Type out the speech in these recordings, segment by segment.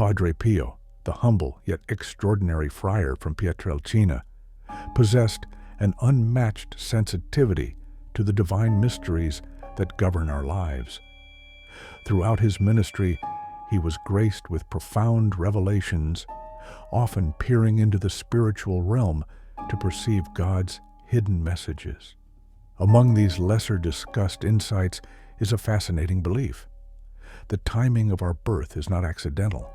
Padre Pio, the humble yet extraordinary friar from Pietrelcina, possessed an unmatched sensitivity to the divine mysteries that govern our lives. Throughout his ministry, he was graced with profound revelations, often peering into the spiritual realm to perceive God's hidden messages. Among these lesser-discussed insights is a fascinating belief. The timing of our birth is not accidental,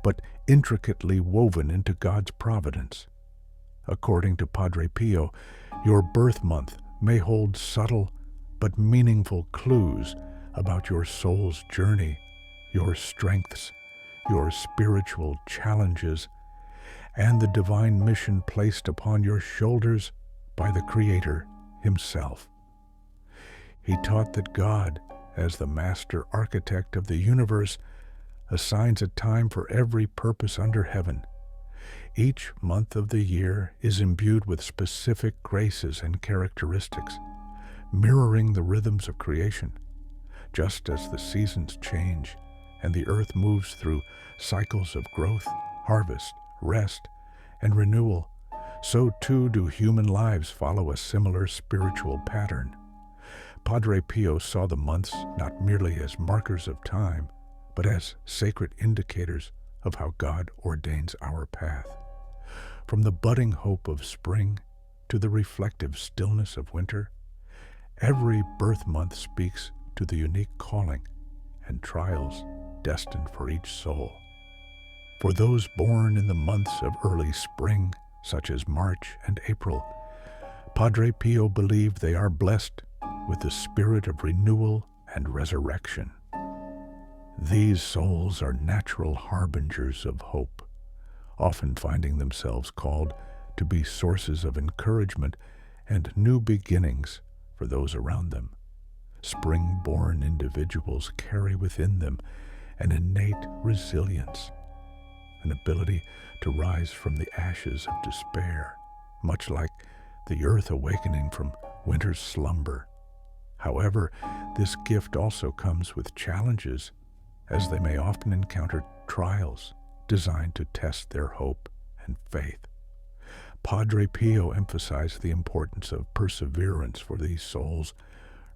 but intricately woven into God's providence. According to Padre Pio, your birth month may hold subtle but meaningful clues about your soul's journey, your strengths, your spiritual challenges, and the divine mission placed upon your shoulders by the Creator himself. He taught that God, as the master architect of the universe, assigns a time for every purpose under heaven. Each month of the year is imbued with specific graces and characteristics, mirroring the rhythms of creation. Just as the seasons change and the earth moves through cycles of growth, harvest, rest, and renewal, so too do human lives follow a similar spiritual pattern. Padre Pio saw the months not merely as markers of time, but as sacred indicators of how God ordains our path. From the budding hope of spring to the reflective stillness of winter, every birth month speaks to the unique calling and trials destined for each soul. For those born in the months of early spring, such as March and April, Padre Pio believed they are blessed with the spirit of renewal and resurrection. These souls are natural harbingers of hope, often finding themselves called to be sources of encouragement and new beginnings for those around them. Spring-born individuals carry within them an innate resilience, an ability to rise from the ashes of despair, much like the earth awakening from winter's slumber. However, this gift also comes with challenges, as they may often encounter trials designed to test their hope and faith. Padre Pio emphasized the importance of perseverance for these souls,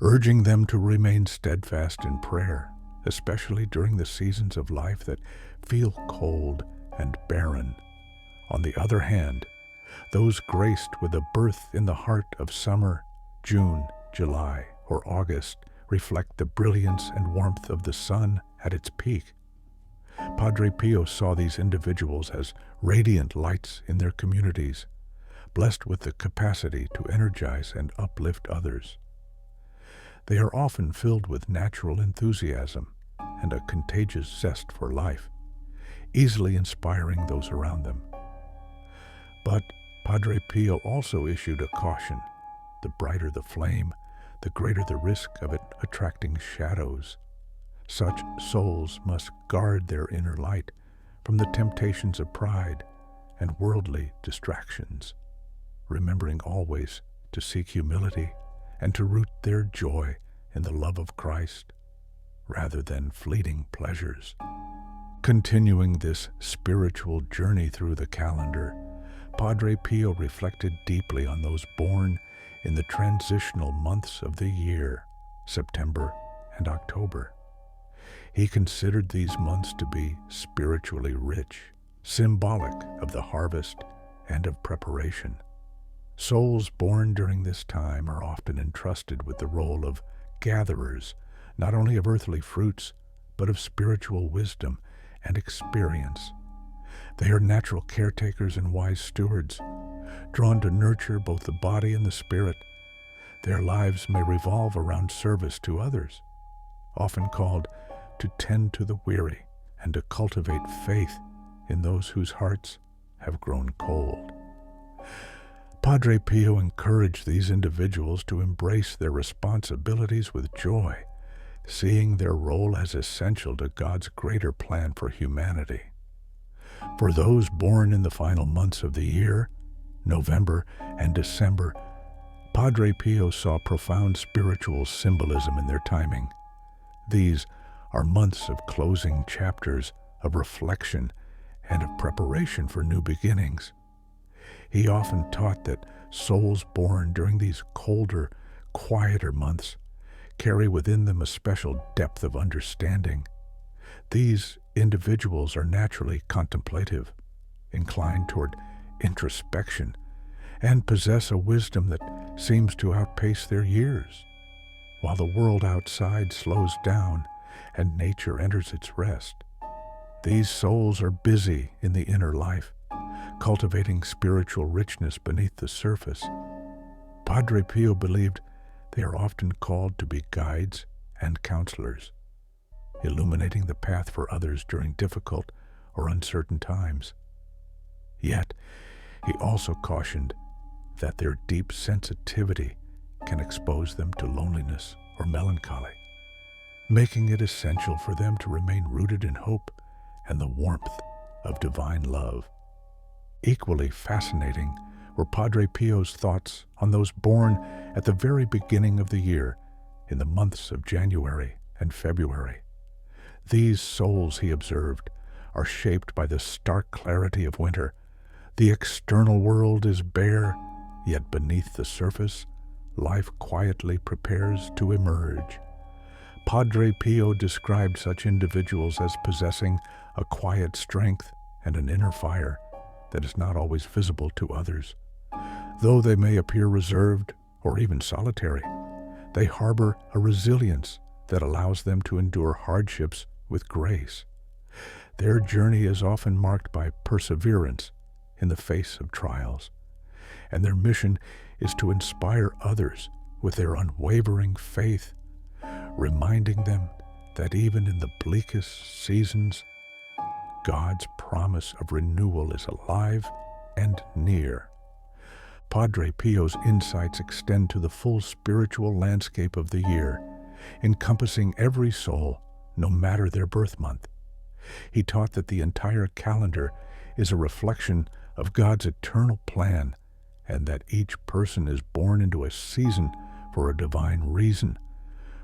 urging them to remain steadfast in prayer, especially during the seasons of life that feel cold and barren. On the other hand, those graced with a birth in the heart of summer, June, July, or August, reflect the brilliance and warmth of the sun at its peak. Padre Pio saw these individuals as radiant lights in their communities, blessed with the capacity to energize and uplift others. They are often filled with natural enthusiasm and a contagious zest for life, easily inspiring those around them. But Padre Pio also issued a caution: the brighter the flame, the greater the risk of it attracting shadows. Such souls must guard their inner light from the temptations of pride and worldly distractions, remembering always to seek humility and to root their joy in the love of Christ rather than fleeting pleasures. Continuing this spiritual journey through the calendar, Padre Pio reflected deeply on those born in the transitional months of the year, September and October. He considered these months to be spiritually rich, symbolic of the harvest and of preparation. Souls born during this time are often entrusted with the role of gatherers, not only of earthly fruits, but of spiritual wisdom and experience. They are natural caretakers and wise stewards, drawn to nurture both the body and the spirit. Their lives may revolve around service to others, often called to tend to the weary and to cultivate faith in those whose hearts have grown cold. Padre Pio encouraged these individuals to embrace their responsibilities with joy, seeing their role as essential to God's greater plan for humanity. For those born in the final months of the year, November and December, Padre Pio saw profound spiritual symbolism in their timing. These are months of closing chapters of reflection and of preparation for new beginnings. He often taught that souls born during these colder, quieter months carry within them a special depth of understanding. These individuals are naturally contemplative, inclined toward introspection, and possess a wisdom that seems to outpace their years. While the world outside slows down and nature enters its rest, these souls are busy in the inner life, cultivating spiritual richness beneath the surface. Padre Pio believed they are often called to be guides and counselors, illuminating the path for others during difficult or uncertain times. Yet, he also cautioned that their deep sensitivity can expose them to loneliness or melancholy, making it essential for them to remain rooted in hope and the warmth of divine love. Equally fascinating were Padre Pio's thoughts on those born at the very beginning of the year, in the months of January and February. These souls, he observed, are shaped by the stark clarity of winter. The external world is bare, yet beneath the surface, life quietly prepares to emerge. Padre Pio described such individuals as possessing a quiet strength and an inner fire that is not always visible to others. Though they may appear reserved or even solitary, they harbor a resilience that allows them to endure hardships with grace. Their journey is often marked by perseverance in the face of trials, and their mission is to inspire others with their unwavering faith, reminding them that even in the bleakest seasons, God's promise of renewal is alive and near. Padre Pio's insights extend to the full spiritual landscape of the year, encompassing every soul, no matter their birth month. He taught that the entire calendar is a reflection of God's eternal plan, and that each person is born into a season for a divine reason.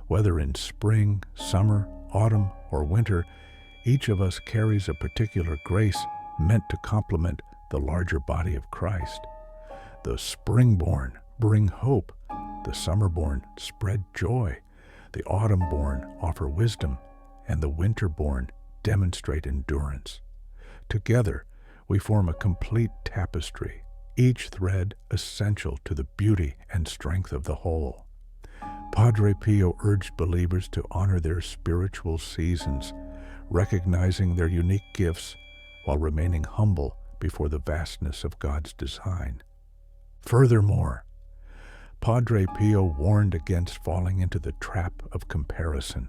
Whether in spring, summer, autumn, or winter, each of us carries a particular grace meant to complement the larger body of Christ. The spring-born bring hope, the summer-born spread joy, the autumn-born offer wisdom, and the winter-born demonstrate endurance. Together, we form a complete tapestry, each thread essential to the beauty and strength of the whole. Padre Pio urged believers to honor their spiritual seasons, recognizing their unique gifts while remaining humble before the vastness of God's design. Furthermore, Padre Pio warned against falling into the trap of comparison.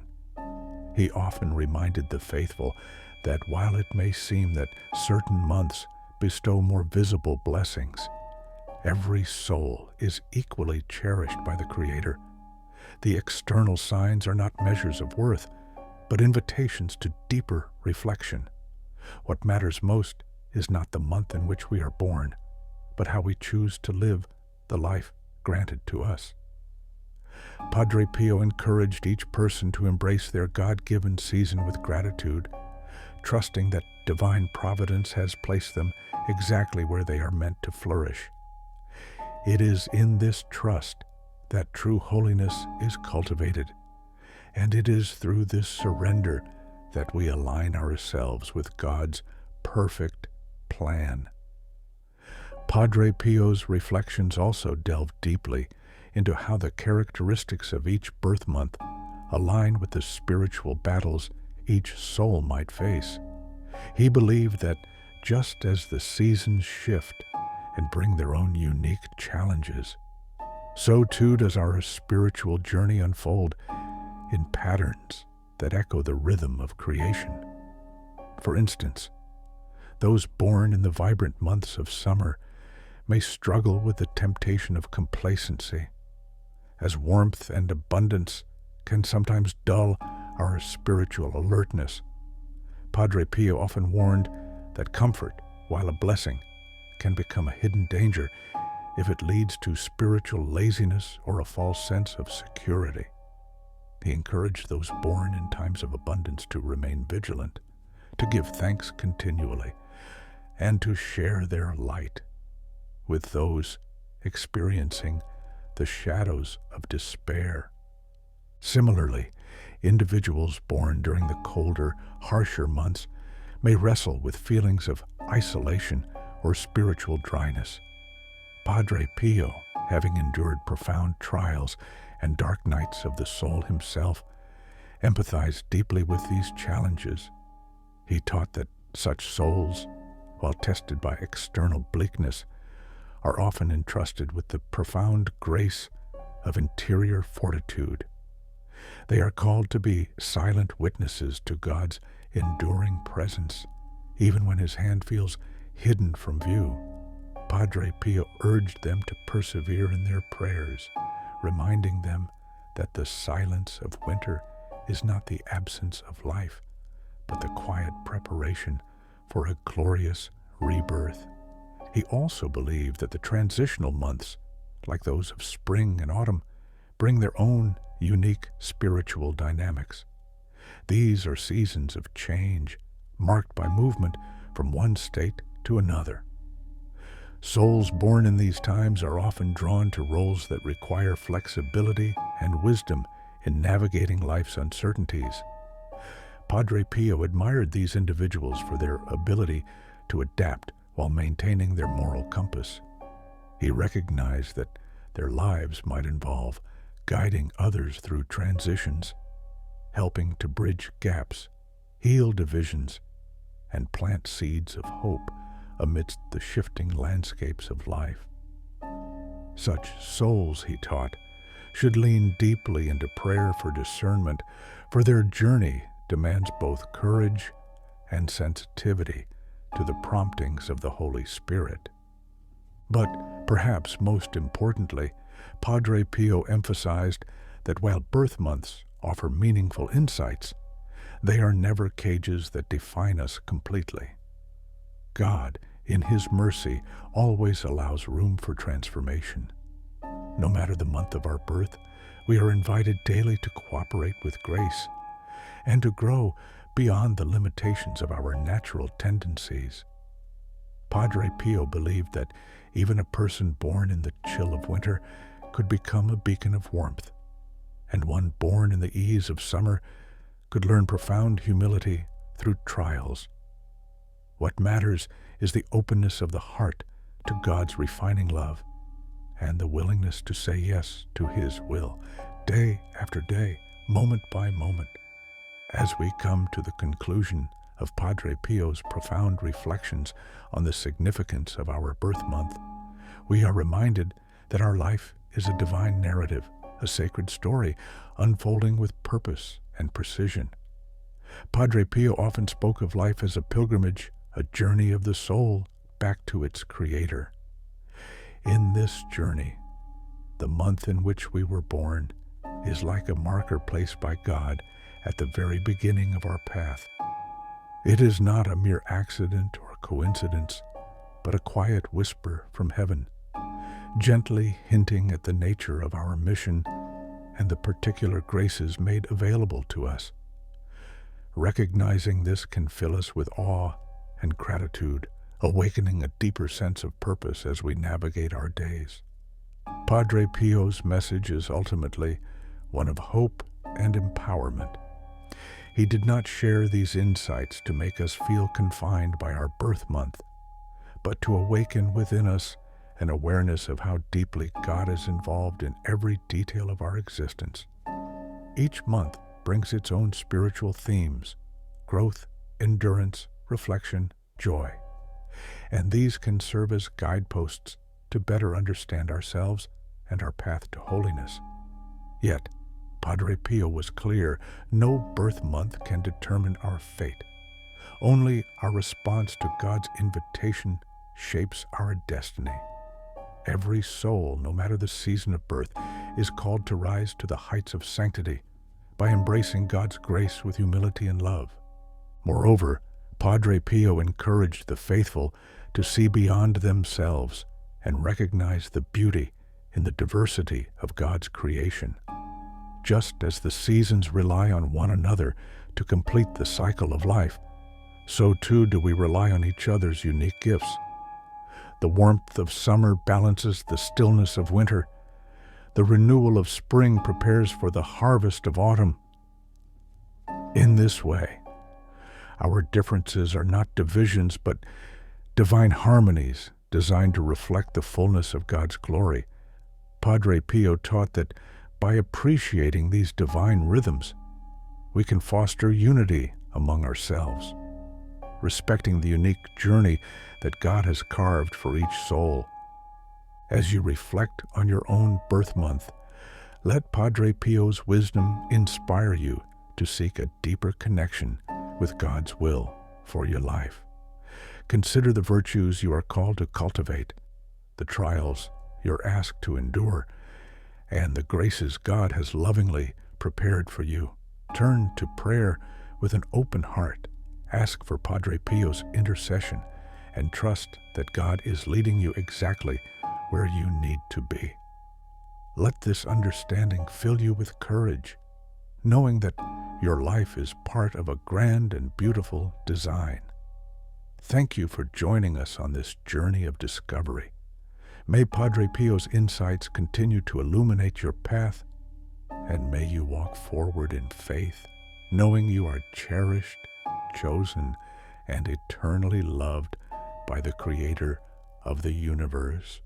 He often reminded the faithful that while it may seem that certain months bestow more visible blessings, every soul is equally cherished by the Creator. The external signs are not measures of worth, but invitations to deeper reflection. What matters most is not the month in which we are born, but how we choose to live the life granted to us. Padre Pio encouraged each person to embrace their God-given season with gratitude, trusting that divine providence has placed them exactly where they are meant to flourish. It is in this trust that true holiness is cultivated, and it is through this surrender that we align ourselves with God's perfect plan. Padre Pio's reflections also delve deeply into how the characteristics of each birth month align with the spiritual battles each soul might face. He believed that just as the seasons shift and bring their own unique challenges, so too does our spiritual journey unfold in patterns that echo the rhythm of creation. For instance, those born in the vibrant months of summer may struggle with the temptation of complacency, as warmth and abundance can sometimes dull our spiritual alertness. Padre Pio often warned that comfort, while a blessing, can become a hidden danger if it leads to spiritual laziness or a false sense of security. He encouraged those born in times of abundance to remain vigilant, to give thanks continually, and to share their light with those experiencing the shadows of despair. Similarly, individuals born during the colder, harsher months may wrestle with feelings of isolation or spiritual dryness. Padre Pio, having endured profound trials and dark nights of the soul himself, empathized deeply with these challenges. He taught that such souls, while tested by external bleakness, are often entrusted with the profound grace of interior fortitude. They are called to be silent witnesses to God's enduring presence, even when His hand feels hidden from view. Padre Pio urged them to persevere in their prayers, reminding them that the silence of winter is not the absence of life, but the quiet preparation for a glorious rebirth. He also believed that the transitional months, like those of spring and autumn, bring their own unique spiritual dynamics. These are seasons of change, marked by movement from one state to another. Souls born in these times are often drawn to roles that require flexibility and wisdom in navigating life's uncertainties. Padre Pio admired these individuals for their ability to adapt while maintaining their moral compass. He recognized that their lives might involve guiding others through transitions, helping to bridge gaps, heal divisions, and plant seeds of hope amidst the shifting landscapes of life. Such souls, he taught, should lean deeply into prayer for discernment, for their journey demands both courage and sensitivity to the promptings of the Holy Spirit. But perhaps most importantly, Padre Pio emphasized that while birth months offer meaningful insights, they are never cages that define us completely. God, in His mercy, always allows room for transformation. No matter the month of our birth, we are invited daily to cooperate with grace and to grow beyond the limitations of our natural tendencies. Padre Pio believed that even a person born in the chill of winter could become a beacon of warmth, and one born in the ease of summer could learn profound humility through trials. What matters is the openness of the heart to God's refining love and the willingness to say yes to His will, day after day, moment by moment. As we come to the conclusion of Padre Pio's profound reflections on the significance of our birth month, we are reminded that our life is a divine narrative, a sacred story, unfolding with purpose and precision. Padre Pio often spoke of life as a pilgrimage, a journey of the soul back to its Creator. In this journey, the month in which we were born is like a marker placed by God at the very beginning of our path. It is not a mere accident or coincidence, but a quiet whisper from heaven, gently hinting at the nature of our mission and the particular graces made available to us. Recognizing this can fill us with awe and gratitude, awakening a deeper sense of purpose as we navigate our days. Padre Pio's message is ultimately one of hope and empowerment. He did not share these insights to make us feel confined by our birth month, but to awaken within us an awareness of how deeply God is involved in every detail of our existence. Each month brings its own spiritual themes: growth, endurance, reflection, joy. And these can serve as guideposts to better understand ourselves and our path to holiness. Yet, Padre Pio was clear: no birth month can determine our fate. Only our response to God's invitation shapes our destiny. Every soul, no matter the season of birth, is called to rise to the heights of sanctity by embracing God's grace with humility and love. Moreover, Padre Pio encouraged the faithful to see beyond themselves and recognize the beauty in the diversity of God's creation. Just as the seasons rely on one another to complete the cycle of life, so too do we rely on each other's unique gifts. The warmth of summer balances the stillness of winter. The renewal of spring prepares for the harvest of autumn. In this way, our differences are not divisions, but divine harmonies designed to reflect the fullness of God's glory. Padre Pio taught that by appreciating these divine rhythms, we can foster unity among ourselves, respecting the unique journey that God has carved for each soul. As you reflect on your own birth month, let Padre Pio's wisdom inspire you to seek a deeper connection with God's will for your life. Consider the virtues you are called to cultivate, the trials you're asked to endure, and the graces God has lovingly prepared for you. Turn to prayer with an open heart. Ask for Padre Pio's intercession and trust that God is leading you exactly where you need to be. Let this understanding fill you with courage, knowing that your life is part of a grand and beautiful design. Thank you for joining us on this journey of discovery. May Padre Pio's insights continue to illuminate your path, and may you walk forward in faith, knowing you are cherished, chosen, and eternally loved by the Creator of the universe.